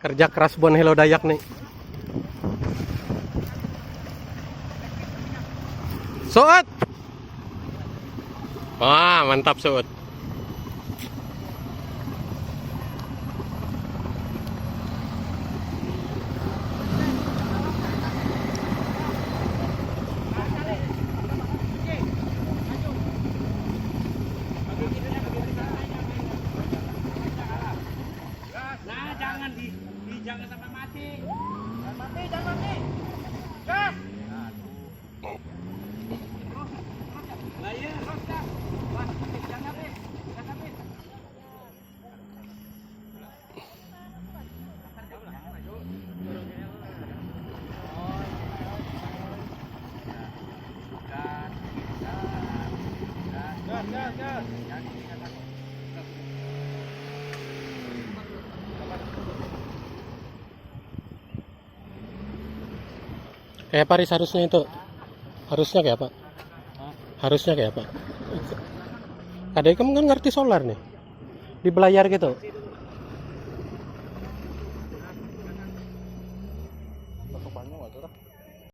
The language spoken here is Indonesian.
Kerja keras Bon Helo Dayak nih. Suut. Wah, mantap Suut. Nah, jangan sampai mati. Jangan mati. Gas. Lah iya, terus gas. Wah, jangan mati. Jangan mati. Gas. Kayak Paris harusnya itu. Harusnya kayak apa? Harusnya kayak apa? Kadang kamu kan ngerti solar nih. Di belayar gitu.